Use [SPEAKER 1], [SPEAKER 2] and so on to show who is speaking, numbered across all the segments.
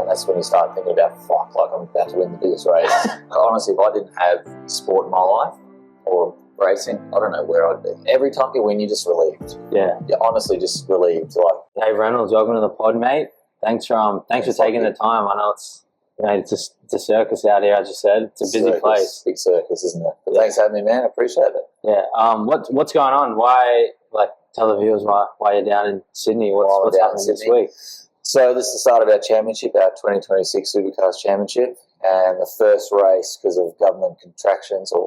[SPEAKER 1] And that's when you start thinking about, fuck, like I'm about to win the biggest race. Honestly, if I didn't have sport in my life or racing, I don't know where I'd be. Every time you win, you're just relieved.
[SPEAKER 2] Yeah.
[SPEAKER 1] You're honestly just relieved. Like,
[SPEAKER 2] Dave Reynolds, welcome to the pod, mate. Thanks for taking the time. I know it's a circus out here, as you said. It's a busy place.
[SPEAKER 1] Big circus, isn't it? But thanks for having me, man. I appreciate it.
[SPEAKER 2] Yeah. What's going on? Why, tell the viewers why you're down in Sydney. What's happening this week?
[SPEAKER 1] So this is the start of our championship, our 2026 Supercars championship, and the first race, because of government contractions, is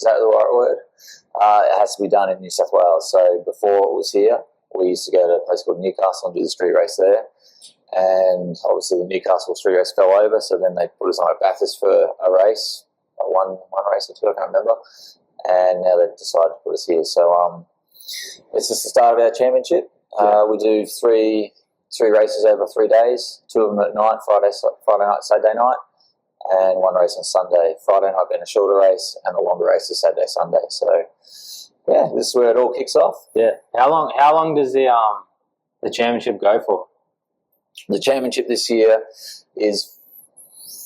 [SPEAKER 1] that the right word? It has to be done in New South Wales. So before it was here, we used to go to a place called Newcastle and do the street race there. And obviously the Newcastle street race fell over, so then they put us on at Bathurst for a race, one race or two, I can't remember. And now they've decided to put us here. So it's just the start of our championship. We do three races over 3 days, 2 of them at night, Friday night, Saturday night, and 1 race on Sunday. Friday night being a shorter race, and the longer race is Saturday, Sunday. So yeah, this is where it all kicks off.
[SPEAKER 2] Yeah. How long does the championship go for?
[SPEAKER 1] The championship this year is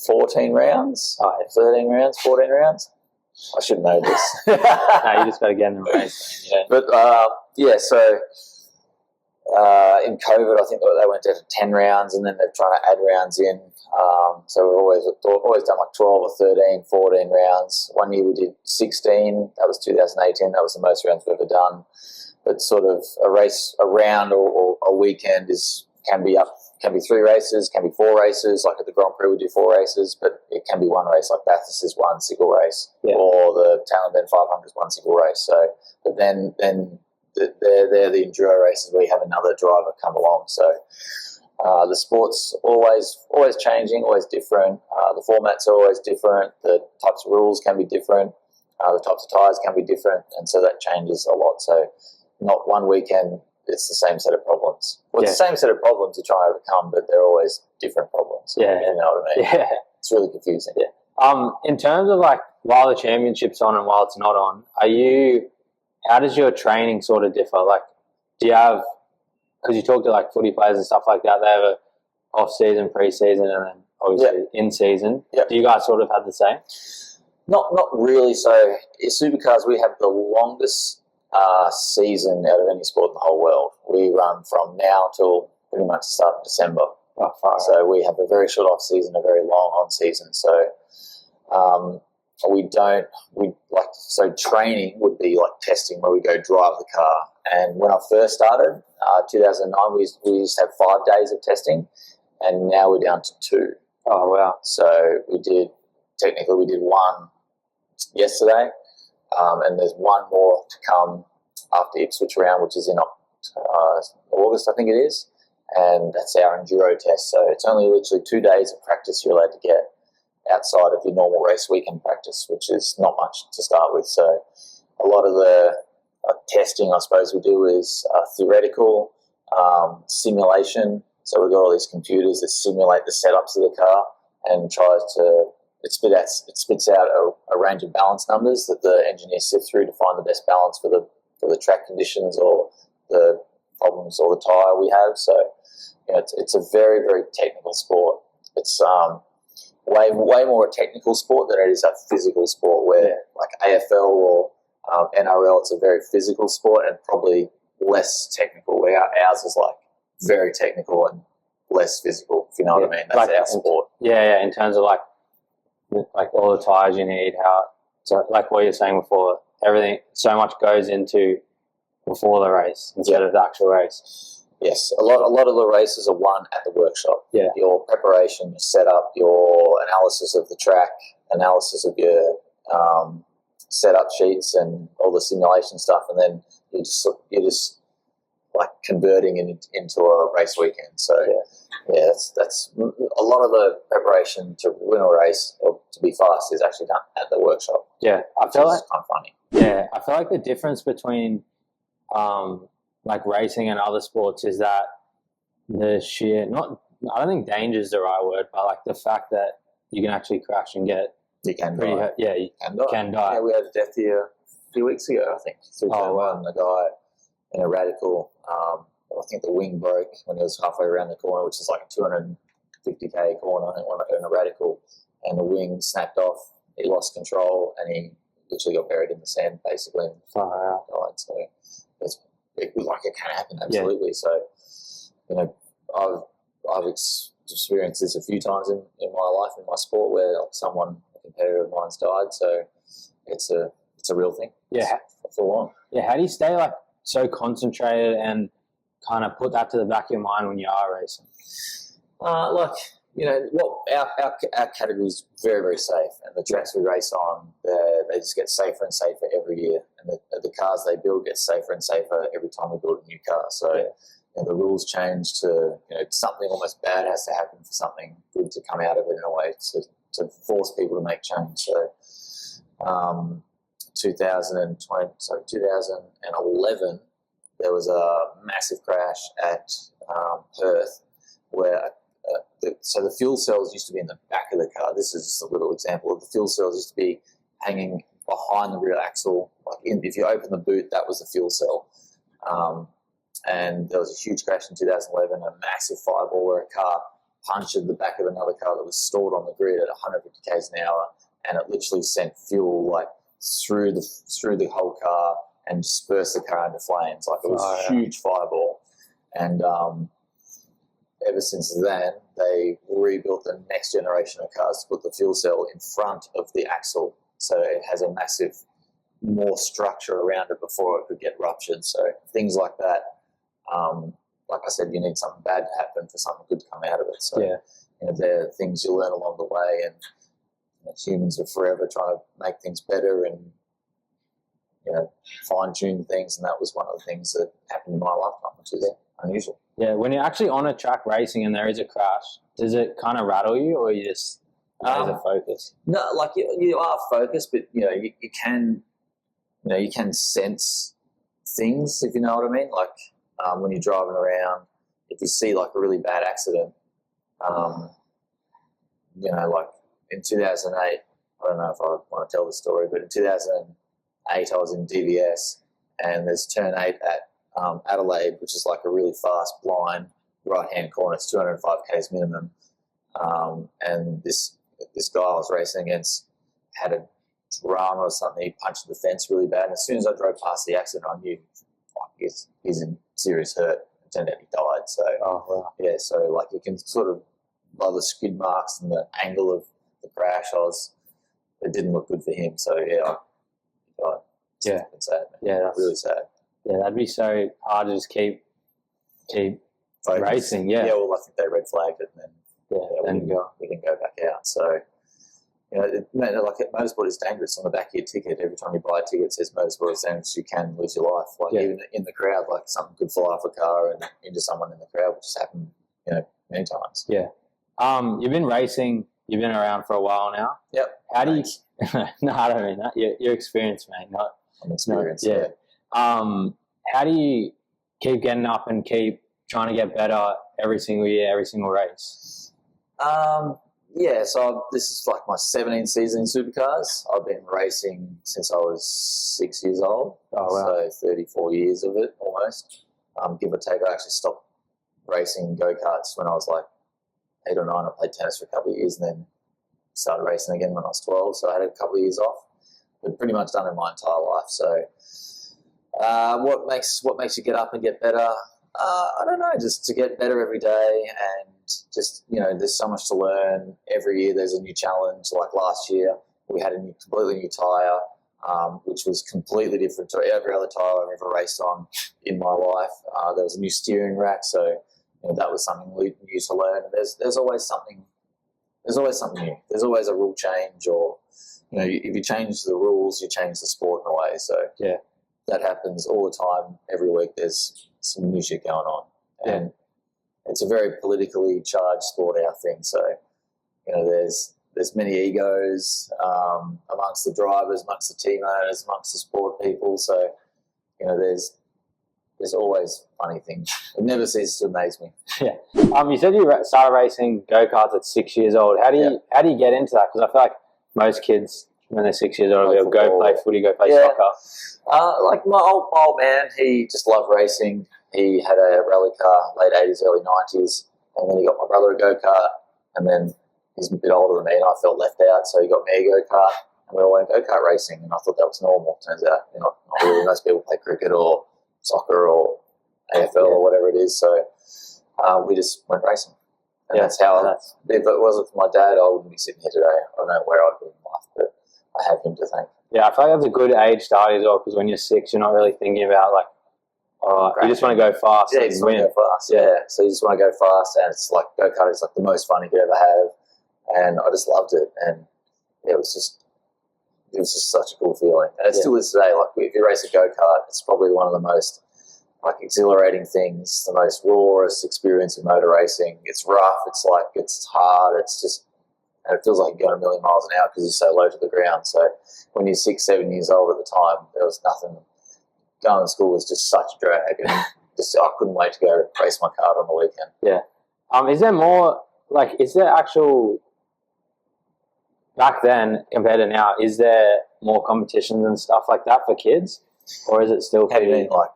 [SPEAKER 1] 14 rounds, 13 rounds, 14 rounds. I should know this.
[SPEAKER 2] No, you just got to get in the race. Yeah.
[SPEAKER 1] But so in COVID, I think they went down to 10 rounds, and then they're trying to add rounds in. So we've always done like 12 or 13, 14 rounds. One year we did 16. That was 2018. That was the most rounds we've ever done. But sort of a round or a weekend can be 3 races, can be 4 races. Like at the Grand Prix, we do 4 races, but it can be 1 race. Like Bathurst is 1 single race, or the Talon Bend 500 is 1 single race. So, but then they're the enduro races where you have another driver come along. So the sport's always changing, always different. The formats are always different. The types of rules can be different. The types of tyres can be different, and so that changes a lot. So not one weekend it's the same set of problems. Well, it's the same set of problems you try to overcome, but they're always different problems.
[SPEAKER 2] Yeah.
[SPEAKER 1] You know what I mean?
[SPEAKER 2] Yeah.
[SPEAKER 1] It's really confusing.
[SPEAKER 2] Yeah. In terms of while the championship's on and while it's not on, how does your training sort of differ? Like, do you have, because you talk to footy players and stuff like that, they have a off-season, pre-season, and then obviously in-season.
[SPEAKER 1] Yep.
[SPEAKER 2] Do you guys sort of have the same?
[SPEAKER 1] Not really. So in Supercars, we have the longest season out of any sport in the whole world. We run from now till pretty much the start of December.
[SPEAKER 2] Oh, far.
[SPEAKER 1] So we have a very short off season, a very long on season. So so training would be like testing, where we go drive the car. And when I first started, 2009, we used to have 5 days of testing, and now we're down to 2.
[SPEAKER 2] Oh, wow.
[SPEAKER 1] So we did 1 yesterday, and there's 1 more to come after Ipswich round, which is in August, I think it is, and that's our enduro test. So it's only literally 2 days of practice you're allowed to get outside of your normal race weekend practice, which is not much to start with. So a lot of the testing, I suppose, we do is theoretical, simulation. So we've got all these computers that simulate the setups of the car and tries to it spits out a range of balance numbers that the engineers sift through to find the best balance for the track conditions or the problems or the tyre we have. So it's a very, very technical sport. It's way more a technical sport than it is a physical sport, where like AFL or NRL, it's a very physical sport and probably less technical, where ours is like very technical and less physical, if you know what I mean. That's our sport.
[SPEAKER 2] Yeah, in terms of like all the tyres you need, so like what you're saying before, everything, so much goes into before the race instead of the actual race.
[SPEAKER 1] Yes, a lot of the races are won at the workshop.
[SPEAKER 2] Yeah.
[SPEAKER 1] Your preparation, your setup, your analysis of the track, analysis of your setup sheets and all the simulation stuff, and then you're just like converting into a race weekend. So that's a lot of the preparation to win a race or to be fast is actually done at the workshop.
[SPEAKER 2] Yeah, I feel like
[SPEAKER 1] kind of funny.
[SPEAKER 2] Yeah, I feel like the difference between like racing and other sports is that the sheer I don't think danger is the right word, but like the fact that you can actually crash and get
[SPEAKER 1] you can die.
[SPEAKER 2] You can die.
[SPEAKER 1] Yeah, we had a death here a few weeks ago, I think. A guy in a radical I think the wing broke when he was halfway around the corner, which is like a 250k corner in a radical, and the wing snapped off. He lost control and he literally got buried in the sand, basically. And died. So it was like it can happen, absolutely. Yeah. So, I've experienced this a few times in my life, in my sport, where a competitor of mine's died. So it's a real thing.
[SPEAKER 2] Yeah,
[SPEAKER 1] it's full on.
[SPEAKER 2] Yeah, how do you stay like so concentrated and kind of put that to the back of your mind when you are racing?
[SPEAKER 1] Our category is very, very safe, and the tracks we race on, they just get safer and safer every year, and the cars they build get safer and safer every time we build a new car. So the rules change to, something almost bad has to happen for something good to come out of it in a way to force people to make change. So 2011, there was a massive crash at Perth where the fuel cells used to be in the back of the car. This is just a little example. The fuel cells used to be hanging behind the rear axle. If you open the boot, that was the fuel cell. And there was a huge crash in 2011, a massive fireball where a car punctured the back of another car that was stored on the grid at 150 k's an hour, and it literally sent fuel like through the whole car and dispersed the car into flames. Like it was a huge fireball. And ever since then, they rebuilt the next generation of cars to put the fuel cell in front of the axle, so it has a massive more structure around it before it could get ruptured. So things like that, like I said, you need something bad to happen for something good to come out of it. So there are things you learn along the way, and humans are forever trying to make things better and fine-tune things, and that was one of the things that happened in my lifetime, which is unusual.
[SPEAKER 2] Yeah, when you're actually on a track racing and there is a crash, does it kind of rattle you, or you just laser focus? No,
[SPEAKER 1] like you are focused, but you can sense things, if you know what I mean. Like when you're driving around, if you see like a really bad accident, like in 2008, I don't know if I want to tell the story, but in 2008 I was in DVS, and there's turn 8 at Adelaide, which is like a really fast, blind right-hand corner. It's 205 k's minimum, and this guy I was racing against had a drama or something. He punched the fence really bad, and as soon as I drove past the accident, I knew he's in serious hurt. It turned out he died. So so like you can sort of, by the skid marks and the angle of the crash, it didn't look good for him. So he died. It's sad, man. Yeah, that's really sad.
[SPEAKER 2] Yeah, that'd be so hard to just keep racing. Yeah.
[SPEAKER 1] Yeah, well, I think they red flagged it, and then we didn't go back out. So, motorsport is dangerous. On the back of your ticket, every time you buy a ticket, it says motorsport is dangerous. You can lose your life. Like even in the crowd, like something could fly off a car and into someone in the crowd, which has happened, many times.
[SPEAKER 2] Yeah. You've been racing. You've been around for a while now.
[SPEAKER 1] Yep.
[SPEAKER 2] How do you? No, I don't mean that. You're experienced, mate.
[SPEAKER 1] I'm experienced.
[SPEAKER 2] Yeah. How do you keep getting up and keep trying to get better every single year, every single race?
[SPEAKER 1] So this is like my 17th season in Supercars. I've been racing since I was 6 years old. Oh, wow. So 34 years of it almost, give or take. I actually stopped racing go-karts when I was like 8 or 9. I played tennis for a couple of years and then started racing again when I was 12. So I had a couple of years off, but pretty much done it my entire life. So what makes you get up and get better? I don't know, just to get better every day, and just, there's so much to learn. Every year there's a new challenge. Like last year we had a completely new tyre, which was completely different to every other tyre I've ever raced on in my life. There was a new steering rack, so that was something new to learn. And there's always something new. There's always a rule change, or if you change the rules, you change the sport in a way. So that happens all the time. Every week there's some new shit going on, and it's a very politically charged sport, our thing. So there's many egos amongst the drivers, amongst the team owners, amongst the sport people. So there's always funny things. It never ceases to amaze me.
[SPEAKER 2] Yeah. You said you started racing go-karts at 6 years old. How do you get into that? Because I feel like most kids, when they're 6 years old, they'll go play footy, go play soccer.
[SPEAKER 1] Like my old man, he just loved racing. he had a rally car, late 80s, early 90s, and then he got my brother a go-kart, and then he's a bit older than me, and I felt left out, so he got me a go-kart, and we all went go-kart racing, and I thought that was normal. Turns out, not really. Most people play cricket or soccer or AFL or whatever it is, so we just went racing. And that's how, if it wasn't for my dad, I wouldn't be sitting here today. I don't know where I'd be in life, but I have him to thank.
[SPEAKER 2] Yeah, I feel like that's a good age start as well, because when you're 6, you're not really thinking about like, you just want to go fast.
[SPEAKER 1] Yeah, you just want to go fast. Yeah, so you just want to go fast, and it's like go-kart is like the most fun you could ever have, and I just loved it, and it was just such a cool feeling, and it still is today. Like if you race a go-kart, it's probably one of the most like exhilarating things, the most rawest experience of motor racing. It's rough, it's hard, and it feels like you're going a million miles an hour because you're so low to the ground. So when you're 6, 7 years old at the time, there was nothing. Going to school was just such a drag, and I couldn't wait to go race my kart on the weekend.
[SPEAKER 2] Yeah. Is there more, like, is there actual, back then compared to now, is there more competitions and stuff like that for kids? Or is it still pretty, like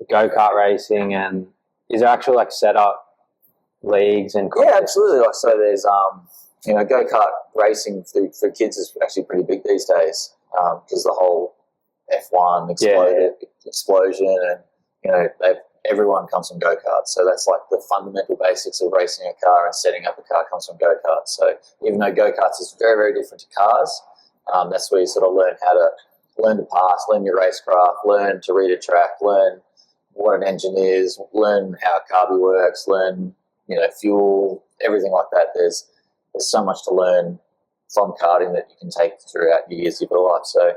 [SPEAKER 2] go-kart racing, and is there actual like set up leagues and
[SPEAKER 1] yeah, absolutely. Like, so there's go-kart racing for kids is actually pretty big these days, because the whole F1 explosion, and everyone comes from go-karts, so that's like the fundamental basics of racing a car and setting up a car comes from go-karts. So even though go-karts is very, very different to cars, that's where you sort of learn to pass, learn your racecraft, learn to read a track, learn what an engine is, learn how a carby works, learn fuel, everything like that. There's so much to learn from karting that you can take throughout your years of your life. So,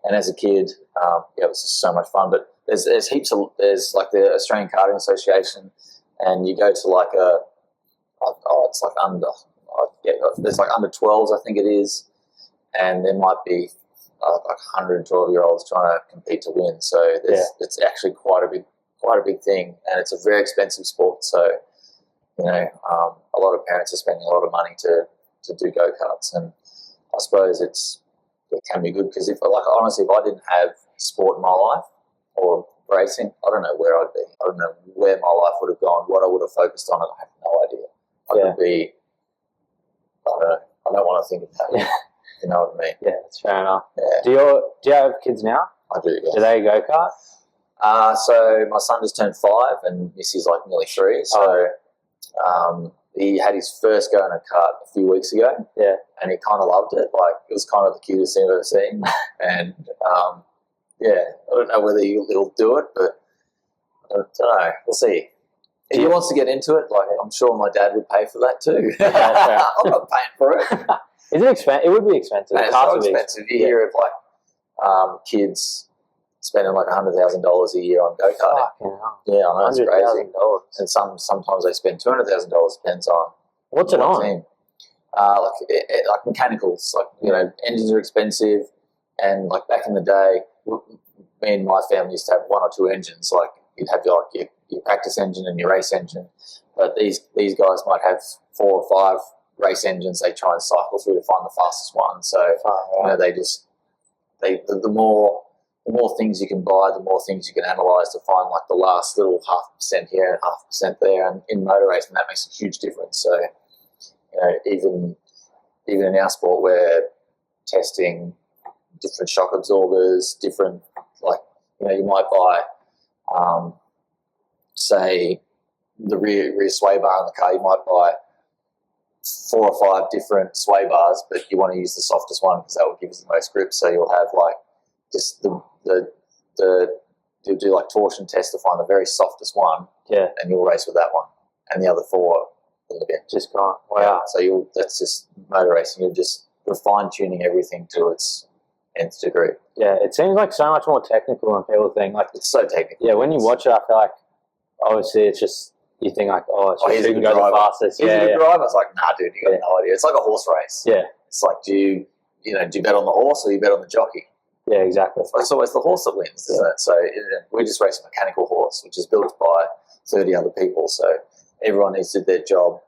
[SPEAKER 1] and as a kid, it was just so much fun. But there's there's like the Australian Karting Association, and you go to like it's like there's like under 12s, I think it is, and there might be like 112-year-olds trying to compete to win. So it's actually quite a big thing, and it's a very expensive sport. So a lot of parents are spending a lot of money to do go-karts, and I suppose it can be good, because honestly, if I didn't have sport in my life or racing, I don't know where I'd be. I don't know where my life would have gone, what I would have focused on. I have no idea. I could be, I don't know. I don't want to think of that.
[SPEAKER 2] Yeah.
[SPEAKER 1] You know what I mean?
[SPEAKER 2] Yeah, that's fair enough.
[SPEAKER 1] Yeah.
[SPEAKER 2] Do you have kids now?
[SPEAKER 1] I do, yeah.
[SPEAKER 2] Do they go-kart?
[SPEAKER 1] So my son just turned 5 and Missy's like nearly 3. So he had his first go in a kart a few weeks ago.
[SPEAKER 2] Yeah.
[SPEAKER 1] And he kind of loved it. Like, it was kind of the cutest thing I've ever seen. And, I don't know whether he'll do it, but I don't know. We'll see. If he wants to get into it, like, I'm sure my dad would pay for that too. I'm not paying for it.
[SPEAKER 2] Is it expensive? It would be expensive.
[SPEAKER 1] It's so expensive. You hear of like kids spending like $100,000 a year on go-karting. Yeah, I know, it's crazy. And sometimes they spend $200,000. Depends on
[SPEAKER 2] what's it on.
[SPEAKER 1] Team. Like mechanicals. Like engines are expensive, and like back in the day, me and my family used to have 1 or 2 engines. Like you'd have your practice engine and your race engine, but these guys might have 4 or 5 race engines they try and cycle through to find the fastest one. So the more things you can buy, the more things you can analyze to find like the last little 0.5% here and 0.5% there. And in motor racing, that makes a huge difference. So even in our sport, we're testing different shock absorbers, different you might buy say the rear sway bar in the car. You might buy 4 or 5 different sway bars, but you want to use the softest one because that will give us the most grip. So you'll have like just you'll do like torsion tests to find the very softest one, and you'll race with that one, and the other 4 in the bin.
[SPEAKER 2] Just gone. Wow.
[SPEAKER 1] Yeah, so that's just motor racing. You're fine tuning everything to its nth degree.
[SPEAKER 2] Yeah, it seems like so much more technical than people think. Like,
[SPEAKER 1] it's so technical.
[SPEAKER 2] Yeah, when you watch it, I feel like obviously it's just, you think like, it's who can go the fastest.
[SPEAKER 1] He's a good driver. It's like, nah, dude, you got no idea. It's like a horse race.
[SPEAKER 2] Yeah.
[SPEAKER 1] It's like, do you bet on the horse or you bet on the jockey?
[SPEAKER 2] Yeah, exactly.
[SPEAKER 1] It's always the horse that wins, isn't it? So we just race a mechanical horse, which is built by 30 other people. So everyone needs to do their job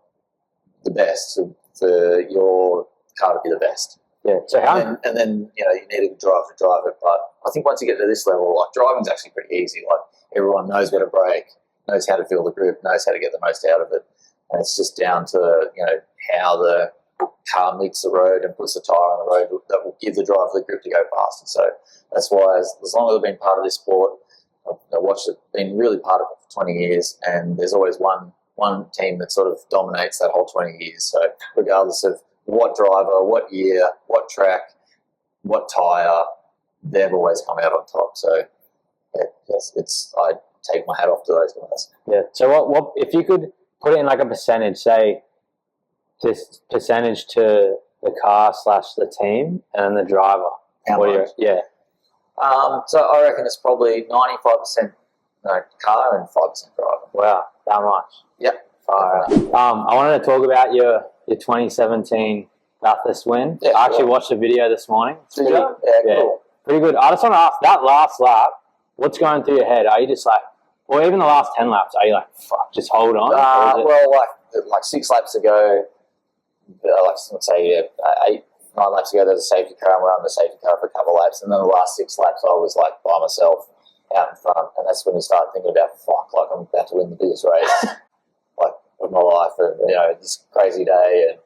[SPEAKER 1] the best for your car to be the best.
[SPEAKER 2] Yeah. So
[SPEAKER 1] and then you need a drive to drive it. But I think once you get to this level, like driving's actually pretty easy. Like everyone knows where to brake, knows how to feel the grip, knows how to get the most out of it, and it's just down to how the car meets the road and puts the tyre on the road that will give the driver the grip to go faster. So that's why, as long as I've been part of this sport, I've watched it, been really part of it for 20 years, and there's always one team that sort of dominates that whole 20 years. So regardless of what driver, what year, what track, what tyre, they've always come out on top. So I take my hat off to those guys.
[SPEAKER 2] Yeah. So what if you could put it in like a percentage, say this percentage to the car / the team and the driver?
[SPEAKER 1] How much?
[SPEAKER 2] Yeah.
[SPEAKER 1] So I reckon it's probably 95% car and 5% driver.
[SPEAKER 2] Wow, that much.
[SPEAKER 1] Yep.
[SPEAKER 2] I wanted to talk about your 2017 Bathurst win.
[SPEAKER 1] Yeah,
[SPEAKER 2] I actually watched the video this morning.
[SPEAKER 1] Did you? Yeah, cool.
[SPEAKER 2] Pretty good. I just want to ask, that last lap, what's going through your head? Are you just like, or even the last 10 laps, are you like, fuck, just hold on?
[SPEAKER 1] Well, like 6 laps ago, let's say 8, 9 laps ago, there was a safety car, and we're on the safety car for a couple of laps, and then the last 6 laps I was like by myself out in front, and that's when you start thinking about, fuck, like I'm about to win the biggest race like of my life, and this crazy day and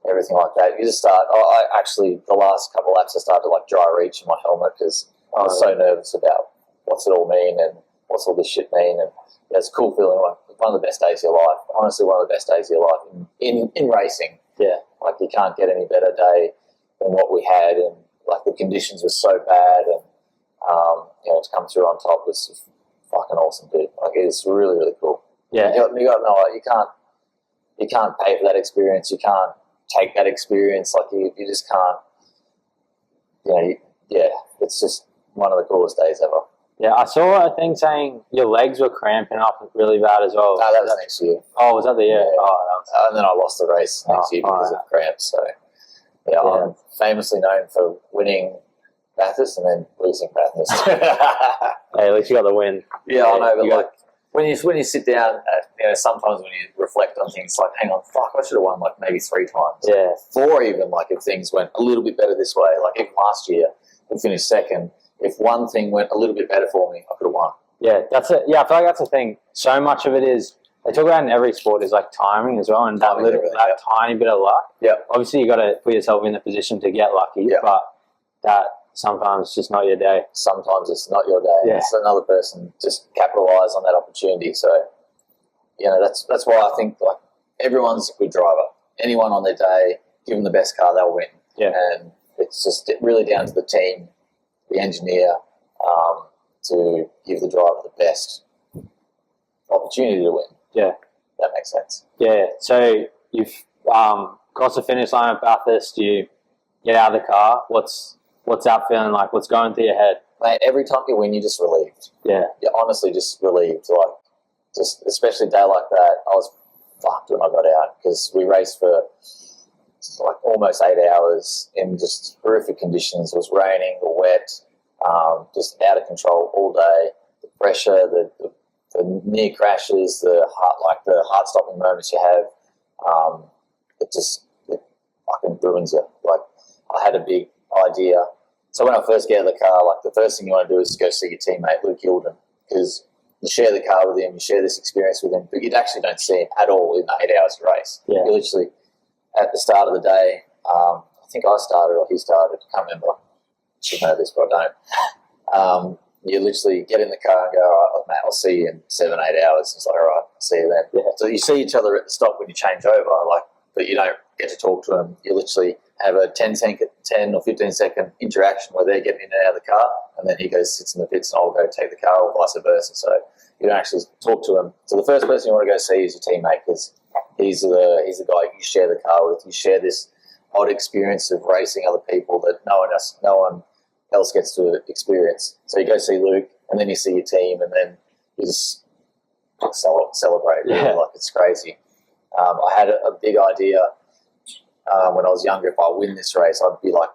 [SPEAKER 1] everything like that. You just start. I actually, the last couple of laps, I started to like dry reach in my helmet because I was so nervous about what's it all mean and what's all this shit mean, and it's a cool feeling. Like one of the best days of your life. Honestly, one of the best days of your life in racing.
[SPEAKER 2] Yeah,
[SPEAKER 1] like you can't get any better day than what we had, and like the conditions were so bad, and to come through on top was fucking awesome, dude. Like it's really, really cool.
[SPEAKER 2] Yeah,
[SPEAKER 1] you got to know you can't pay for that experience. You can't take that experience. Like you just can't. It's just one of the coolest days ever.
[SPEAKER 2] Yeah, I saw a thing saying your legs were cramping up really bad as well.
[SPEAKER 1] No, that was next year.
[SPEAKER 2] Oh, was that the year?
[SPEAKER 1] Yeah.
[SPEAKER 2] Oh, that was...
[SPEAKER 1] And then I lost the race next year because of cramps. So, I'm famously known for winning Bathurst and then losing Bathurst.
[SPEAKER 2] Hey, at least you got the win.
[SPEAKER 1] Yeah, I know, but like when you sit down, sometimes when you reflect on things, like, hang on, fuck, I should have won like maybe 3 times.
[SPEAKER 2] Yeah.
[SPEAKER 1] 4 even, like if things went a little bit better this way. Like even last year, we finished second. If one thing went a little bit better for me, I could have won.
[SPEAKER 2] Yeah, that's it. Yeah, I feel like that's the thing. So much of it is, they talk about in every sport, is like timing as well, and that tiny bit of luck.
[SPEAKER 1] Yeah.
[SPEAKER 2] Obviously, you got to put yourself in the position to get lucky, but that sometimes it's just not your day.
[SPEAKER 1] Sometimes it's not your day.
[SPEAKER 2] Yeah.
[SPEAKER 1] It's another person just capitalise on that opportunity. So, that's why I think like everyone's a good driver. Anyone on their day, give them the best car, they'll win.
[SPEAKER 2] Yeah.
[SPEAKER 1] And it's just really down to the team, the engineer, to give the driver the best opportunity to win.
[SPEAKER 2] Yeah.
[SPEAKER 1] That makes sense.
[SPEAKER 2] Yeah. So you've crossed the finish line at Bathurst, you get out of the car. What's that feeling like? What's going through your head?
[SPEAKER 1] Mate, every time you win, you're just relieved.
[SPEAKER 2] Yeah.
[SPEAKER 1] You're honestly just relieved. Like, just especially a day like that, I was fucked when I got out because we raced for like almost 8 hours in just horrific conditions. It was raining or wet, just out of control all day. The pressure, the near crashes, the heart-stopping moments you have, it fucking ruins you. Like, I had a big idea. So when I first get out of the car, like the first thing you want to do is go see your teammate, Luke Hilden, because you share the car with him, you share this experience with him, but you actually don't see him at all in the 8 hours of race.
[SPEAKER 2] Yeah.
[SPEAKER 1] You literally, at the start of the day, I think I started or he started, I can't remember. I should know this, but I don't. You literally get in the car and go, all right, mate, I'll see you in 7, 8 hours. It's like, all right, see you then. Yeah. So you see each other at the stop when you change over, but you don't get to talk to them. You literally have a 10 or 15 second interaction where they're getting in and out of the car, and then he goes, sits in the pits, and I'll go take the car, or vice versa. So you don't actually talk to him. So the first person you want to go see is your teammate, because he's the guy you share the car with. You share this odd experience of racing other people that no one else gets to experience. So you go see Luke, and then you see your team, and then you just celebrate. Really. Like, it's crazy. I had a big idea when I was younger. If I win this race, I'd be like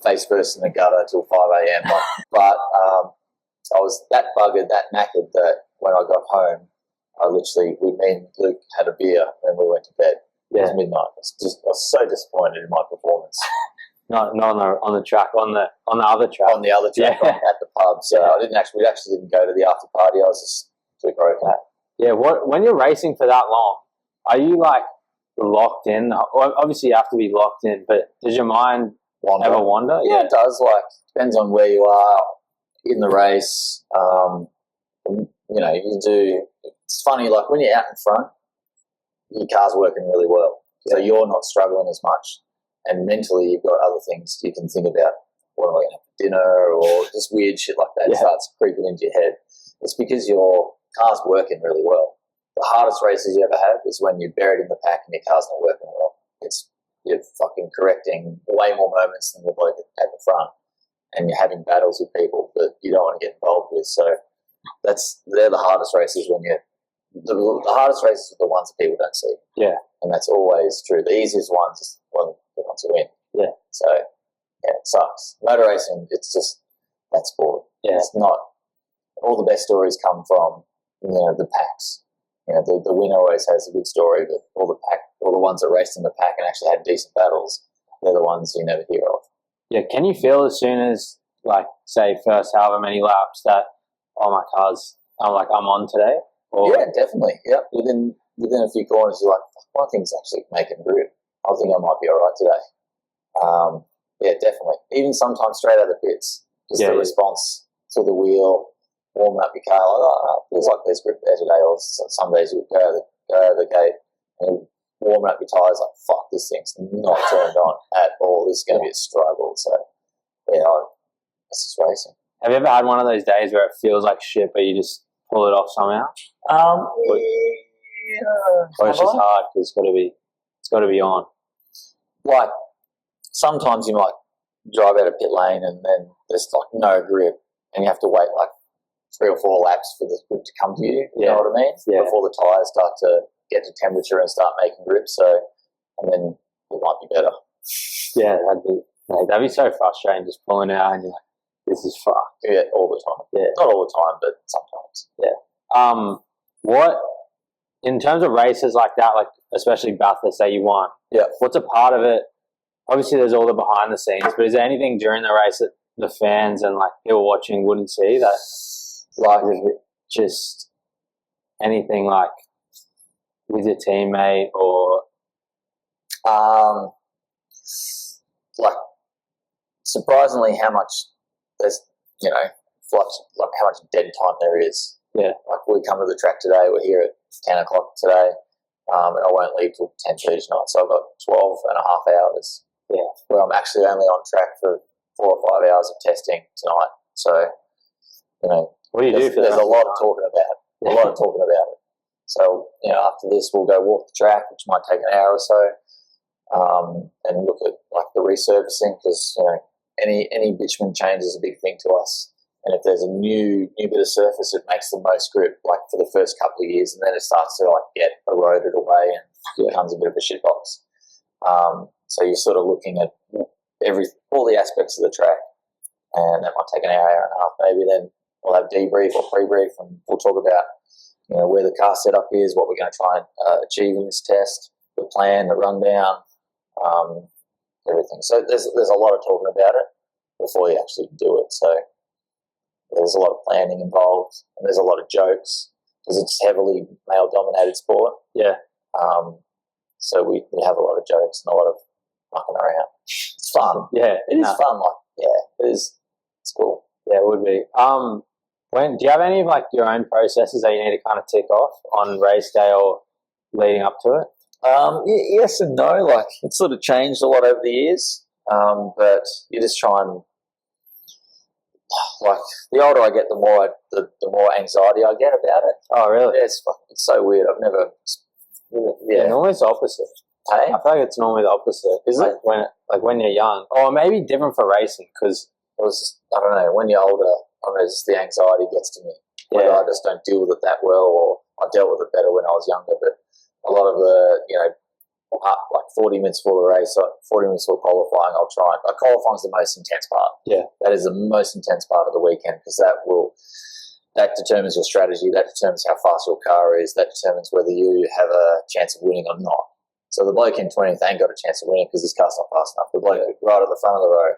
[SPEAKER 1] face first in the gutter till 5 a.m. But I was that buggered, that knackered, that when I got home, me and Luke had a beer and we went to bed. It was midnight. I was so disappointed in my performance.
[SPEAKER 2] Not on the track, on the other track.
[SPEAKER 1] On the other track
[SPEAKER 2] Yeah.
[SPEAKER 1] at the pub. So
[SPEAKER 2] Yeah.
[SPEAKER 1] we actually didn't go to the after party. I was just super okay.
[SPEAKER 2] Yeah, when you're racing for that long, are you like locked in? Well, obviously, you have to be locked in, but does your mind ever wander?
[SPEAKER 1] Yeah, it does. Like, depends on where you are in the race. You do. It's funny, like when you're out in front, your car's working really well, so you're not struggling as much. And mentally, you've got other things you can think about. What am I going to have for dinner, or just weird shit like that starts creeping into your head. It's because your car's working really well. The hardest races you ever have is when you're buried in the pack and your car's not working well. You're fucking correcting way more moments than the bloke at the front, and you're having battles with people that you don't want to get involved with. So they're the hardest races the hardest races are the ones that people don't see.
[SPEAKER 2] Yeah.
[SPEAKER 1] And that's always true. The easiest ones is the ones who win.
[SPEAKER 2] Yeah.
[SPEAKER 1] So, yeah, it sucks. Motor racing, it's just that sport.
[SPEAKER 2] Yeah.
[SPEAKER 1] It's not, all the best stories come from, the packs. The winner always has a good story, but all the ones that raced in the pack and actually had decent battles, they're the ones you never hear of.
[SPEAKER 2] Yeah. Can you feel as soon as, like, say, first however many laps that, oh, my car's, I'm on today? Or?
[SPEAKER 1] Yeah, definitely. Yeah, within a few corners, you're like, my thing's actually making grip. I think I might be all right today. Yeah, definitely. Even sometimes straight out of the pits, just the response to the wheel, warming up your car, like, feels like there's grip there today. Or some days you go out of the gate and warming up your tyres, like, fuck, this thing's not turned on at all. This is going to be a struggle. So, yeah, it's just racing.
[SPEAKER 2] Have you ever had one of those days where it feels like shit, but you just pull it off somehow? Or it's just hard because it's got to be on.
[SPEAKER 1] Like, sometimes you might drive out of pit lane and then there's like no grip and you have to wait like 3 or 4 laps for the grip to come to you. You know what I mean?
[SPEAKER 2] Yeah.
[SPEAKER 1] Before the tyres start to get to temperature and start making grip. So, and then it might be better.
[SPEAKER 2] Yeah, that'd be so frustrating just pulling out and you're like, this is fucked.
[SPEAKER 1] Yeah, all the time.
[SPEAKER 2] Yeah.
[SPEAKER 1] Not all the time, but sometimes.
[SPEAKER 2] Yeah. What, in terms of races like that, like especially Bathurst that you won, what's a part of it? Obviously, there's all the behind the scenes, but is there anything during the race that the fans and like people watching wouldn't see that, like, just anything like with your teammate or
[SPEAKER 1] like surprisingly how much there's flights, like how much dead time there is.
[SPEAKER 2] Yeah.
[SPEAKER 1] Like we come to the track today, we're here at 10 o'clock today, and I won't leave till 10:30 tonight, so I've got 12 and a half hours. Yeah. Where I'm actually only on track for 4 or 5 hours of testing tonight. So,
[SPEAKER 2] what do you do for
[SPEAKER 1] there's a lot of talking about it. So, after this we'll go walk the track, which might take an hour or so, and look at like the resurfacing because, any bitumen change is a big thing to us. And if there's a new bit of surface, it makes the most grip, like for the first couple of years, and then it starts to like get eroded away and becomes a bit of a shitbox. So you're sort of looking at all the aspects of the track, and that might take an hour and a half maybe. Then we'll have debrief or pre-brief, and we'll talk about where the car setup is, what we're going to try and achieve in this test, the plan, the rundown, everything. So there's a lot of talking about it before you actually do it. So there's a lot of planning involved, and there's a lot of jokes because it's heavily male-dominated sport.
[SPEAKER 2] Yeah.
[SPEAKER 1] So we have a lot of jokes and a lot of fucking around. It's fun.
[SPEAKER 2] Yeah,
[SPEAKER 1] it is fun. Like, it is. It's cool.
[SPEAKER 2] Yeah, it would be. Do you have any of like your own processes that you need to kind of tick off on race day or leading up to it?
[SPEAKER 1] Yes and no. Like it's sort of changed a lot over the years, but you just try and like the older I get, the more anxiety I get about it.
[SPEAKER 2] Oh, really?
[SPEAKER 1] Yeah, it's so weird. I've never.
[SPEAKER 2] Yeah, normally it's the opposite.
[SPEAKER 1] Hey?
[SPEAKER 2] I feel like it's normally the opposite.
[SPEAKER 1] Is
[SPEAKER 2] like
[SPEAKER 1] it?
[SPEAKER 2] When you're young, or maybe different for racing because
[SPEAKER 1] I don't know. When you're older, just the anxiety gets to me. Whether I just don't deal with it that well, or I dealt with it better when I was younger. But a lot of the like 40 minutes before the race, 40 minutes before qualifying, I'll try. Like qualifying is the most intense part.
[SPEAKER 2] Yeah,
[SPEAKER 1] that is the most intense part of the weekend because that determines your strategy. That determines how fast your car is. That determines whether you have a chance of winning or not. So the bloke in 20th ain't got a chance of winning because his car's not fast enough. The bloke right at the front of the row,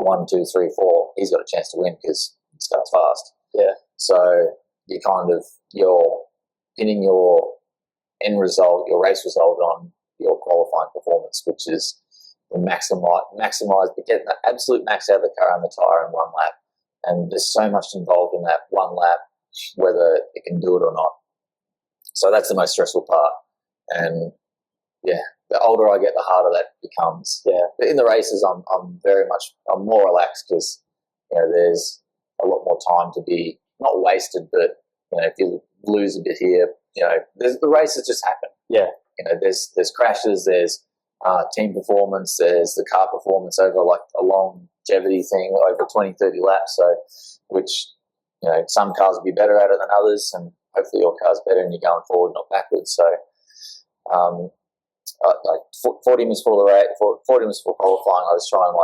[SPEAKER 1] 1, 2, 3, 4, he's got a chance to win because his car's fast.
[SPEAKER 2] Yeah.
[SPEAKER 1] So you're pinning your end result, your race result on your qualifying performance, which is the maximize, get the absolute max out of the car and the tyre in one lap. And there's so much involved in that one lap, whether it can do it or not. So that's the most stressful part. And yeah, the older I get, the harder that becomes.
[SPEAKER 2] Yeah.
[SPEAKER 1] But in the races, I'm more relaxed because there's a lot more time to be not wasted, but if you lose a bit here, the races just happen.
[SPEAKER 2] Yeah.
[SPEAKER 1] There's crashes, there's team performance, there's the car performance over like a longevity thing over 20, 30 laps. So, which some cars will be better at it than others, and hopefully your car's better and you're going forward, not backwards. So, like 40 minutes before the race, 40 minutes before qualifying, I was trying to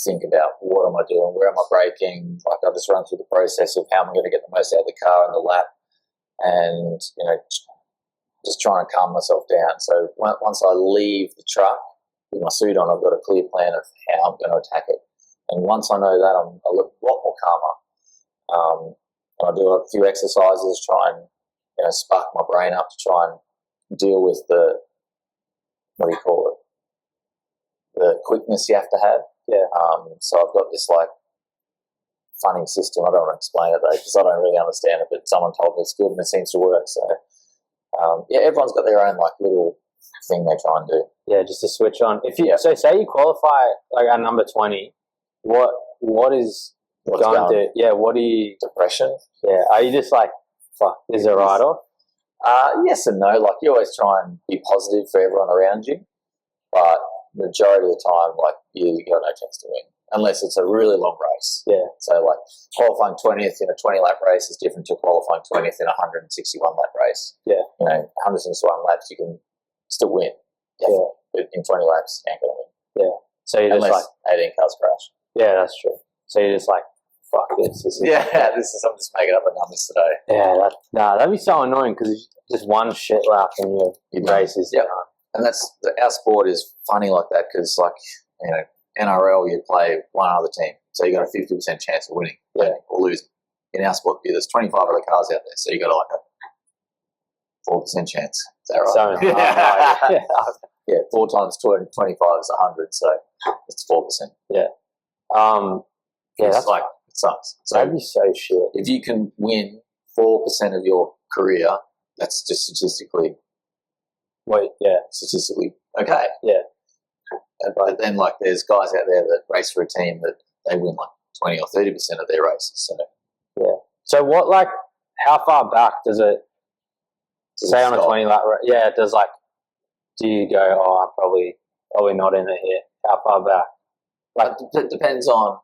[SPEAKER 1] think about what am I doing, where am I braking. Like I just run through the process of how I'm going to get the most out of the car in the lap, and just trying to calm myself down. So once I leave the truck with my suit on, I've got a clear plan of how I'm going to attack it. And once I know that, I'm a lot more calmer. And I do a few exercises, try and spark my brain up to try and deal with the quickness you have to have.
[SPEAKER 2] Yeah.
[SPEAKER 1] So I've got this funny system. I don't want to explain it though because I don't really understand it, but someone told me it's good and it seems to work. So everyone's got their own little thing they try and do.
[SPEAKER 2] Yeah, just to switch on. So say you qualify at number 20, what is
[SPEAKER 1] What's
[SPEAKER 2] going to? Yeah, what do you?
[SPEAKER 1] Depression.
[SPEAKER 2] Yeah, are you just fuck? Is it right off?
[SPEAKER 1] Yes and no. You always try and be positive for everyone around you, but majority of the time, you got no chance to win unless it's a really long race.
[SPEAKER 2] Yeah.
[SPEAKER 1] So qualifying 20th in a 20-lap race is different to qualifying 20th in a 161-lap race.
[SPEAKER 2] Yeah.
[SPEAKER 1] 161 laps you can still win.
[SPEAKER 2] Yeah.
[SPEAKER 1] But in 20 laps you ain't gonna win.
[SPEAKER 2] Yeah. So you're
[SPEAKER 1] unless
[SPEAKER 2] just
[SPEAKER 1] 18 cars crash.
[SPEAKER 2] Yeah, that's true. So you're just fuck this.
[SPEAKER 1] I'm just making up the numbers today.
[SPEAKER 2] Yeah, that'd be so annoying because just one shit lap and your race is done.
[SPEAKER 1] And our sport is funny like that because NRL you play one other team, so you got a 50% chance of winning or losing. In our sport, there's 25 other cars out there, so you got a 4% chance. Is that right? Yeah, 4 times 25 is 100, so it's 4%.
[SPEAKER 2] Yeah.
[SPEAKER 1] It's it sucks. So
[SPEAKER 2] that'd be so shit.
[SPEAKER 1] If you can win 4% of your career, that's just statistically okay.
[SPEAKER 2] Yeah.
[SPEAKER 1] But then there's guys out there that race for a team that they win 20 or 30% of their races. So
[SPEAKER 2] yeah. So what how far back does it say on a 20 lap? Yeah. Does do you go? Oh, I'm probably not in it here. How far back?
[SPEAKER 1] It depends on.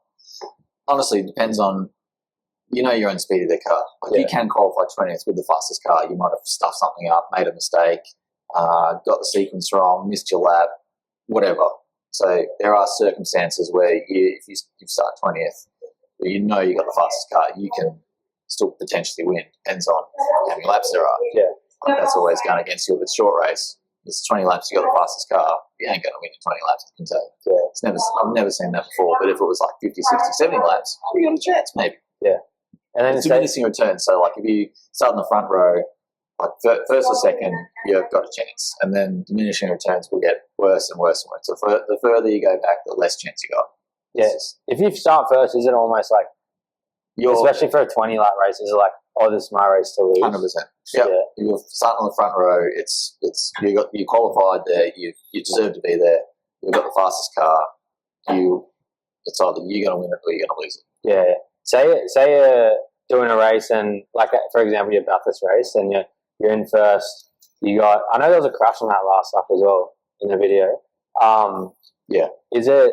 [SPEAKER 1] Honestly, it depends on your own speed of the car. You can qualify 20th with the fastest car. You might have stuffed something up, made a mistake, got the sequence wrong, missed your lap, whatever. So there are circumstances where if you start 20th, you got the fastest car, you can still potentially win. Depends on how many laps there are.
[SPEAKER 2] Yeah.
[SPEAKER 1] That's always going against you if it's short race. It's 20 laps, you got the fastest car, you ain't going to win in 20 laps, I can tell you.
[SPEAKER 2] Yeah.
[SPEAKER 1] I've never seen that before, but if it was 50, 60, 70 laps, you got a chance, maybe.
[SPEAKER 2] Yeah. And then
[SPEAKER 1] it's diminishing returns. So, if you start in the front row, first or second, you've got a chance. And then diminishing returns will get worse and worse and worse. So, the further you go back, the less chance you got.
[SPEAKER 2] Yes. If you start first, is it almost especially for a 20 lap race, is it this is my race to lose?
[SPEAKER 1] 100%. Yep. Yeah. You're starting on the front row. It's you qualified there. You deserve to be there. You've got the fastest car. It's either you're going to win it or you're going to lose it.
[SPEAKER 2] Yeah. Say you're doing a race and for example your Bathurst race and you're in first. I know there was a crash on that last lap as well in the video.
[SPEAKER 1] Yeah.
[SPEAKER 2] Is it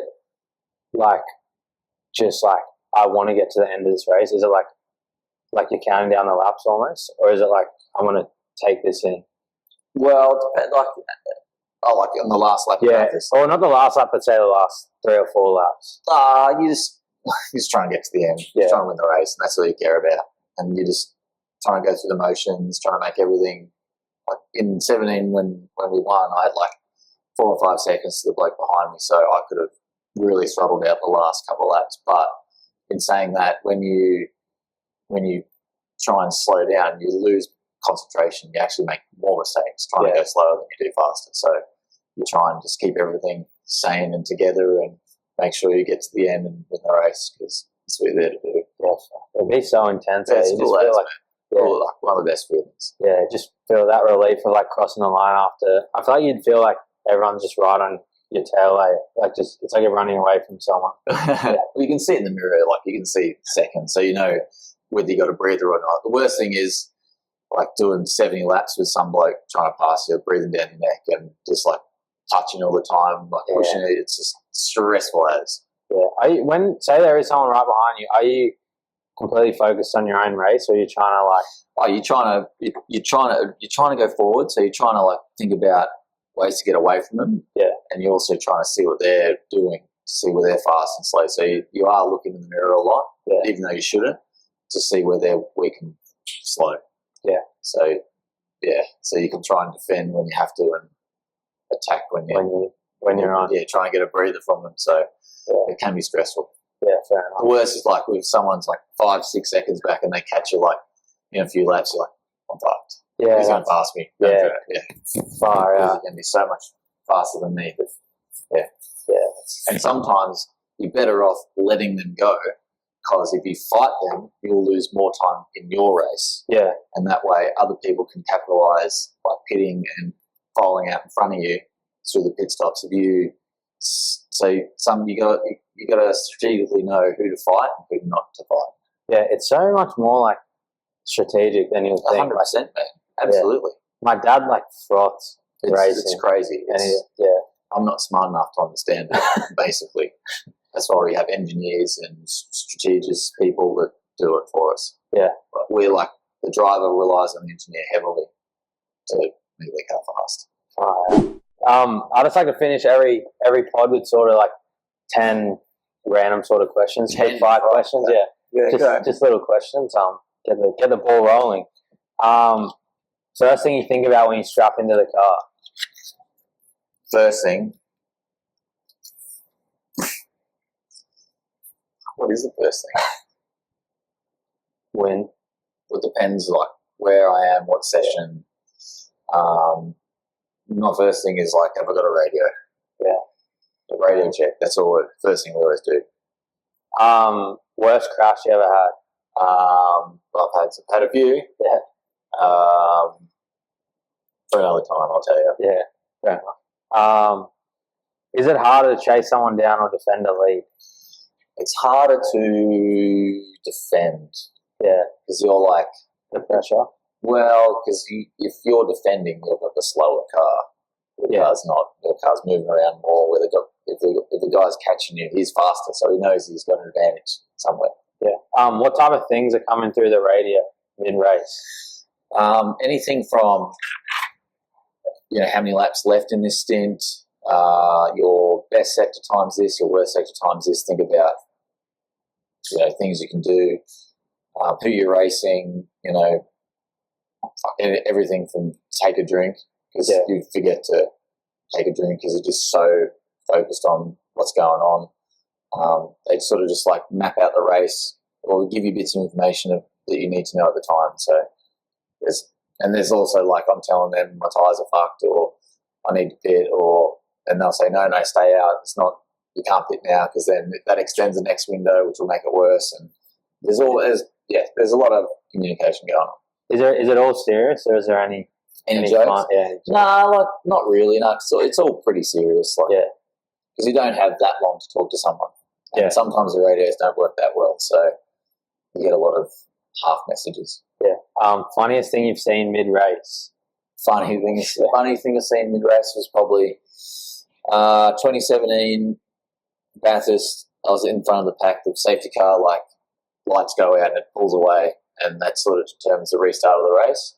[SPEAKER 2] just I want to get to the end of this race? Is it you're counting down the laps almost, or is it I'm going to take this in?
[SPEAKER 1] Well, on the last lap.
[SPEAKER 2] Yeah, or not the last lap, but say the last 3 or 4 laps.
[SPEAKER 1] You just try and get to the end. You're trying to win the race, and that's all you care about. And you just try and go through the motions, trying to make everything. In 17, when we won, I had 4 or 5 seconds to the bloke behind me, so I could have really throttled out the last couple of laps. But in saying that, when you try and slow down, you lose concentration. You actually make more mistakes trying to go slower than you do faster. So you try and just keep everything sane and together and make sure you get to the end and win the race, because that's what you're there to do.
[SPEAKER 2] Yeah, it'd be so intense.
[SPEAKER 1] Yeah,
[SPEAKER 2] You
[SPEAKER 1] it's
[SPEAKER 2] just
[SPEAKER 1] cool,
[SPEAKER 2] feel like,
[SPEAKER 1] like one of the best feelings.
[SPEAKER 2] yeah, just feel that relief of like crossing the line after. I feel like you'd feel like everyone's just right on your tail, like just it's like you're running away from someone.
[SPEAKER 1] You can see it in the mirror, like you can see seconds, so you know whether you got a breather or not. The worst thing is like doing 70 laps with some bloke trying to pass you, breathing down your neck and just like touching all the time, like pushing it. It's just stressful as.
[SPEAKER 2] Yeah. Are you, when say there is someone right behind you, are you completely focused on your own race, or are you trying to like?
[SPEAKER 1] Oh, you're trying to go forward, so you're trying to like think about ways to get away from them.
[SPEAKER 2] Yeah.
[SPEAKER 1] And you're also trying to see what they're doing, see where they're fast and slow. So you are looking in the mirror a lot, even though you shouldn't, to see where they're weak and slow. Yeah. So you can try and defend when you have to and attack when you're on. Yeah, try and get a breather from them. So it can be stressful.
[SPEAKER 2] Yeah, fair enough.
[SPEAKER 1] The worst is like if someone's like 5-6 seconds back and they catch you like in a few laps, you're like, I'm fucked.
[SPEAKER 2] Yeah,
[SPEAKER 1] he's going to pass me.
[SPEAKER 2] Far out.
[SPEAKER 1] He can be so much faster than me. But and sometimes you're better off letting them go, because if you fight them, you'll lose more time in your race. Yeah, and that way other people can capitalise by pitting and falling out in front of you through the pit stops. You got to strategically know who to fight and who not to fight. Yeah, it's so much more like strategic than you think. 100%, man. Absolutely. My dad like froths racing. It's crazy. I'm not smart enough to understand it. Basically, that's why we have engineers and strategists, people that do it for us. Yeah, but we're like the driver relies on the engineer heavily to make their car fast. I just like to finish every pod with sort of like 10 random sort of questions. 10, 5 questions. Okay. Yeah, just little questions. Get the ball rolling. First thing you think about when you strap into the car? First thing. What is the first thing? When? It depends, like where I am, what session. My first thing is like, have I got a radio? Yeah. A radio check. That's all. First thing we always do. Worst crash you ever had? I've had a few. Yeah. For another time, I'll tell you. Yeah. Fair enough. Is it harder to chase someone down or defend a lead? It's harder to defend. Yeah. Because you're like the pressure. Well, because if you're defending, you've got the slower car. Your car's moving around more. If the guy's catching you, he's faster, so he knows he's got an advantage somewhere. Yeah. What type of things are coming through the radio mid-race? Anything from how many laps left in this stint, your best sector times this, your worst sector times this. Think about things you can do, who you're racing. Everything from take a drink, because you forget to take a drink because you're just so focused on what's going on. They sort of just like map out the race or give you bits of information that you need to know at the time. So there's also like I'm telling them my tyres are fucked or I need to pit, and they'll say no, stay out. It's not, you can't pit now because then that extends the next window, which will make it worse. And there's a lot of communication going on. Is it all serious, or is there any jokes? No, not really. No, it's all pretty serious. Because you don't have that long to talk to someone. And sometimes the radios don't work that well, so you get a lot of half messages. Yeah. Funniest thing you've seen mid-race? Funny thing I've seen mid-race was probably 2017 Bathurst. I was in front of the pack. The safety car, like, lights go out and it pulls away, and that sort of determines the restart of the race.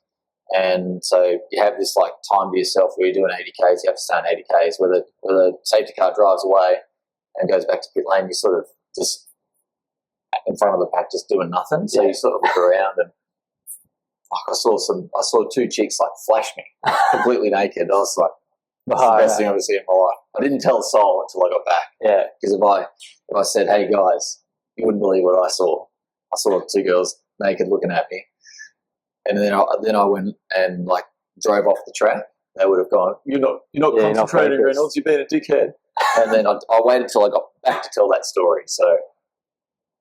[SPEAKER 1] And so you have this like time to yourself where you're doing 80 Ks, you have to stay on 80 Ks. Where the safety car drives away and goes back to pit lane, you're sort of just in front of the pack just doing nothing. So you sort of look around and I saw 2 chicks like flash me completely naked. I was like, That's the best thing I've ever seen in my life. I didn't tell a soul until I got back.
[SPEAKER 2] Yeah.
[SPEAKER 1] Because if I said, hey guys, you wouldn't believe what I saw. I saw two girls naked looking at me. And then I went and like drove off the track. They would have gone, you're not concentrating, Reynolds, you've been a dickhead. And then I waited till I got back to tell that story. So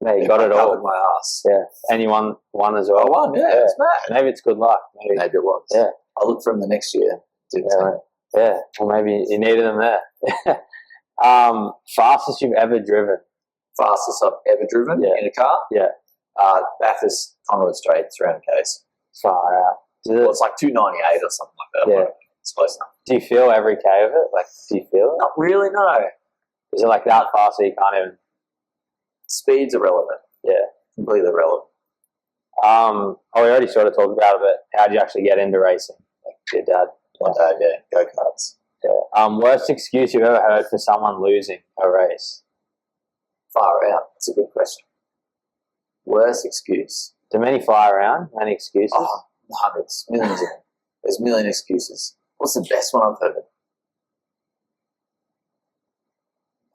[SPEAKER 2] yeah, you got it all.
[SPEAKER 1] My ass.
[SPEAKER 2] Yeah. And you won as well.
[SPEAKER 1] I won, yeah. It's mad.
[SPEAKER 2] Maybe it's good luck.
[SPEAKER 1] Maybe it was.
[SPEAKER 2] Yeah.
[SPEAKER 1] I'll look for him the next year.
[SPEAKER 2] Yeah. Well, maybe you needed them there. Fastest you've ever driven?
[SPEAKER 1] Fastest I've ever driven in a car?
[SPEAKER 2] Yeah.
[SPEAKER 1] Bathurst, Conrod Straight, 300 k's.
[SPEAKER 2] Far out.
[SPEAKER 1] Well, it's like 298 or something like that.
[SPEAKER 2] Yeah.
[SPEAKER 1] It's close enough.
[SPEAKER 2] Do you feel every K of it? Like, do you feel it?
[SPEAKER 1] Not really, no.
[SPEAKER 2] Is it like that fast that you can't even?
[SPEAKER 1] Speed's irrelevant. Yeah, completely irrelevant.
[SPEAKER 2] We already sort of talked about it, but how did you actually get into racing? Like your dad?
[SPEAKER 1] My dad, yeah, go-karts.
[SPEAKER 2] Yeah. Worst excuse you've ever heard for someone losing a race?
[SPEAKER 1] Far out. That's a good question. Worst excuse.
[SPEAKER 2] Do many fly around? Many excuses?
[SPEAKER 1] Oh, hundreds, millions of them. There's a million excuses. What's the best one I've heard?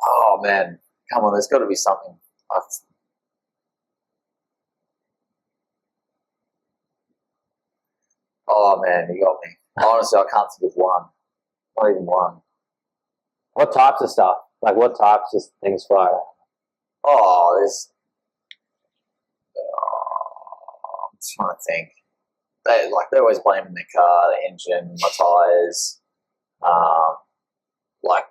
[SPEAKER 1] Oh, man. Come on, there's got to be something. Oh, man, you got me. Honestly, I can't think of one. Not even one.
[SPEAKER 2] What types of stuff? Like, what types of things fly around?
[SPEAKER 1] Oh, there's... I'm trying to think. They're always blaming the car, the engine, my tyres, like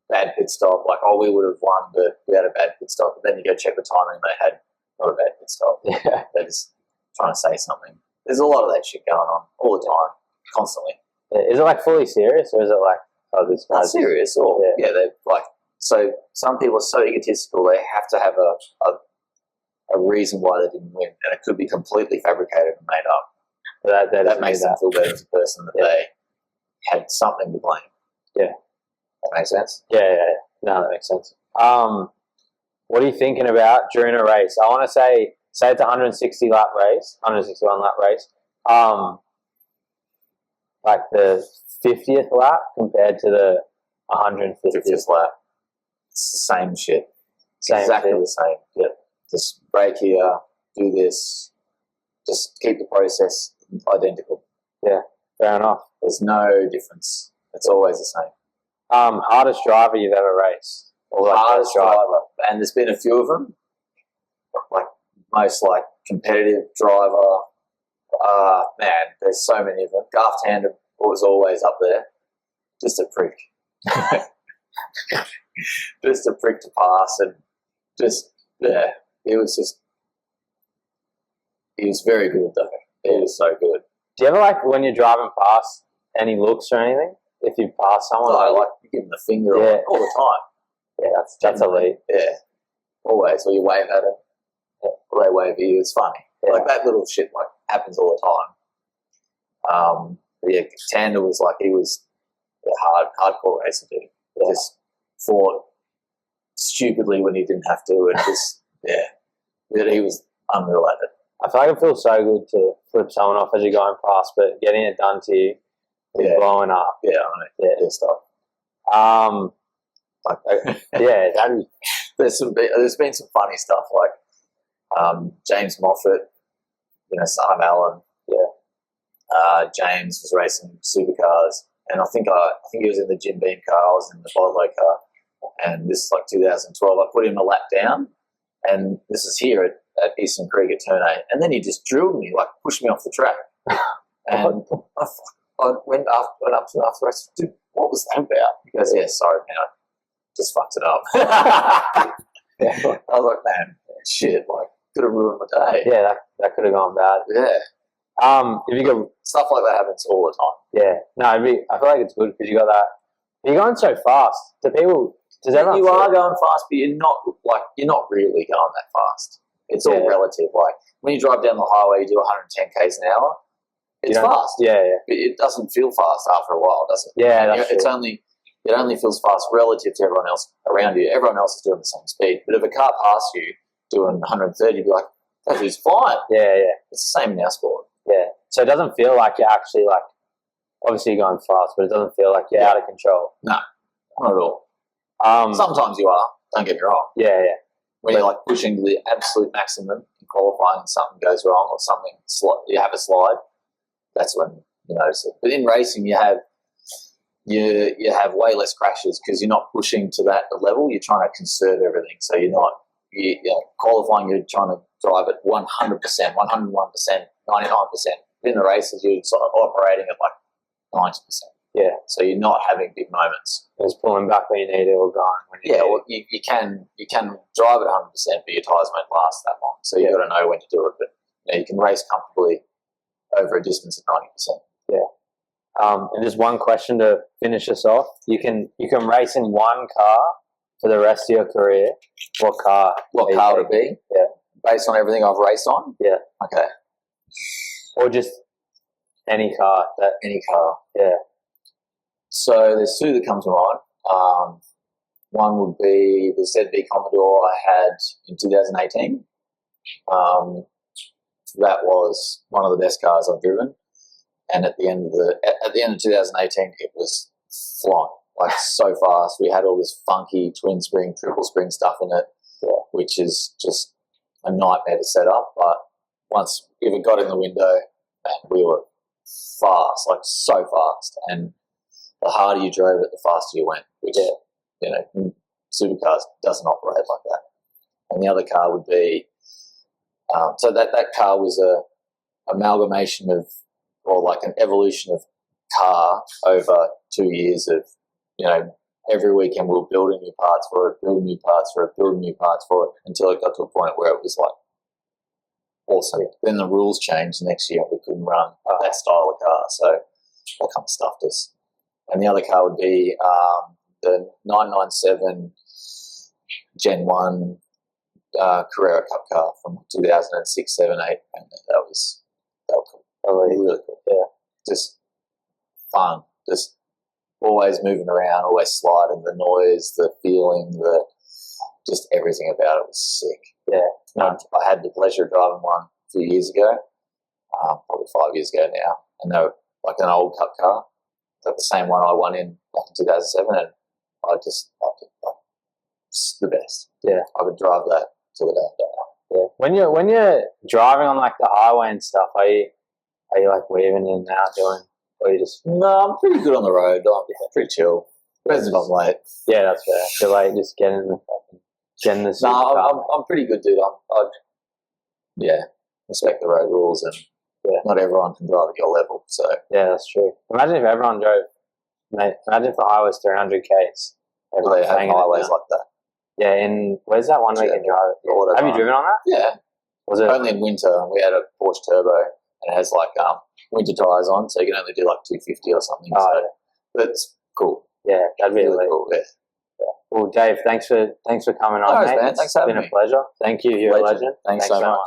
[SPEAKER 1] bad pit stop. Like, oh, we would have won, but we had a bad pit stop. But then you go check the timing, they had not a bad pit stop.
[SPEAKER 2] Yeah.
[SPEAKER 1] They're just trying to say something. There's a lot of that shit going on all the time, constantly.
[SPEAKER 2] Is it like fully serious, or is it like, oh, this
[SPEAKER 1] not serious? Or yeah, they're like, so some people are so egotistical they have to have a reason why they didn't win, and it could be completely fabricated and made up. That makes them feel better as a person that they had something to blame. Yeah. That makes sense?
[SPEAKER 2] Yeah. No, that makes sense. What are you thinking about during a race? I want to say it's a 161 lap race. Like the 50th lap compared to the 150th
[SPEAKER 1] lap. It's the same shit. Exactly the same. Yeah. Just brake here, do this, just keep the process identical.
[SPEAKER 2] Yeah, fair enough.
[SPEAKER 1] There's no difference. It's always the same.
[SPEAKER 2] Hardest driver you've ever raced?
[SPEAKER 1] Or like hardest driver. And there's been a few of them. Like most like competitive driver. Man, there's so many of them. Garth-Tander was always up there. Just a prick. Just a prick to pass, and just he was very good though. He was so good.
[SPEAKER 2] Do you ever like when you're driving past any looks or anything? If you pass someone,
[SPEAKER 1] like you give them the finger all the time. Yeah, that's elite. Yeah, always. Or you wave at them, or they wave at you. It's funny. Yeah. Like that little shit like happens all the time. Tander was like he was a hardcore racer dude. Yeah. Just fought stupidly when he didn't have to, and just he was unreal at it.
[SPEAKER 2] I feel like it feels so good to flip someone off as you're going past, but getting it done to you, blowing up. Yeah, I know. Yeah, stuff. There's been some funny stuff like James Moffat, son of Alan. Yeah. James was racing supercars, and I think he was in the Jim Beam car. I was in the Bollo car, and this is like 2012. I put him a lap down, and this is here at Eastern Creek at Turn 8, and then he just drilled me, like pushed me off the track. And I went up to him after the race. Dude, what was that about? He goes, yeah, sorry, man, I just fucked it up. I was like, man, shit, like could have ruined my day. Yeah, that could have gone bad. Yeah. If you go, stuff like that happens all the time. Yeah. No, I feel like it's good because you got that. You're going so fast. Does everyone? You are going fast, but you're not really going that fast. It's all relative. Like when you drive down the highway, you do 110 k's an hour. It's fast. Yeah. But it doesn't feel fast after a while, does it? Yeah, that's true. It only feels fast relative to everyone else around you. Everyone else is doing the same speed. But if a car passes you doing 130, you'd be like, that dude's fine. Yeah. It's the same in our sport. Yeah. So it doesn't feel like you're actually like obviously you're going fast, but it doesn't feel like you're out of control.
[SPEAKER 1] No, not at all. Sometimes you are. Don't get me wrong.
[SPEAKER 2] Yeah.
[SPEAKER 1] When you're like pushing to the absolute maximum in qualifying and something goes wrong or something, you have a slide, that's when you notice it. But in racing, you have way less crashes because you're not pushing to that level. You're trying to conserve everything. So you're not qualifying. You're trying to drive at 100%, 101%, 99%. In the races, you're sort of operating at like 90%.
[SPEAKER 2] Yeah.
[SPEAKER 1] So you're not having big moments.
[SPEAKER 2] Just pulling back when you need it or going when you need
[SPEAKER 1] well, you can drive at 100%, but your tyres won't last that long. So you've got to know when to do it. But you can race comfortably over a distance of 90%.
[SPEAKER 2] Yeah. And just one question to finish us off. You can race in one car for the rest of your career. What car?
[SPEAKER 1] What car would it be?
[SPEAKER 2] Yeah.
[SPEAKER 1] Based on everything I've raced on?
[SPEAKER 2] Yeah.
[SPEAKER 1] Okay.
[SPEAKER 2] Or just any car.
[SPEAKER 1] Any car.
[SPEAKER 2] Yeah.
[SPEAKER 1] So there's two that come to mind. One would be the ZB Commodore I had in 2018. That was one of the best cars I've driven. And at the end of 2018, it was flying, like so fast. We had all this funky twin spring, triple spring stuff in it, which is just a nightmare to set up. But once it got in the window, man, we were fast, like so fast. And the harder you drove it, the faster you went, which, Supercars doesn't operate like that. And the other car would be, so that car was a amalgamation of, or like an evolution of car over 2 years of, every weekend we were building new parts for it, building new parts for it, until it got to a point where it was like awesome. Then the rules changed the next year and we couldn't run that style of car, so that kind of stuffed us. And the other car would be the 997 Gen 1 Carrera Cup car from 2006, 7, 8, and that was cool. Really cool. Yeah, just fun. Just always moving around, always sliding. The noise, the feeling, just everything about it was sick. Yeah, I had the pleasure of driving one a few years ago, probably 5 years ago now, and they were like an old cup car. Like the same one I won in back in 2007, and I just loved it. Like, it's the best. Yeah, I could drive that till the day I die.
[SPEAKER 2] Yeah. When you're driving on like the highway and stuff, are you like weaving in and out doing, or you just?
[SPEAKER 1] No, I'm pretty good on the road. I'm pretty chill. Depends if I'm late.
[SPEAKER 2] Yeah, that's fair. If you're late, just get in the
[SPEAKER 1] No, I'm pretty good, dude. I respect the road rules, and not everyone can drive at your level. So
[SPEAKER 2] yeah, that's true. Imagine if everyone drove. Mate, imagine if the highway was 300 k's.
[SPEAKER 1] They have highways like that.
[SPEAKER 2] Yeah, where's that one where you can drive it? Have you driven on that?
[SPEAKER 1] Yeah.
[SPEAKER 2] Was it
[SPEAKER 1] only in winter? We had a Porsche Turbo, and it has like winter tyres on, so you can only do like 250 or something.
[SPEAKER 2] Oh,
[SPEAKER 1] so that's cool.
[SPEAKER 2] Yeah, that'd be
[SPEAKER 1] really cool. Yeah.
[SPEAKER 2] Well, Dave, thanks for coming on, mate.
[SPEAKER 1] Man. Thanks for having me.
[SPEAKER 2] It's been a pleasure. Thank you. You're a legend.
[SPEAKER 1] Thanks so much.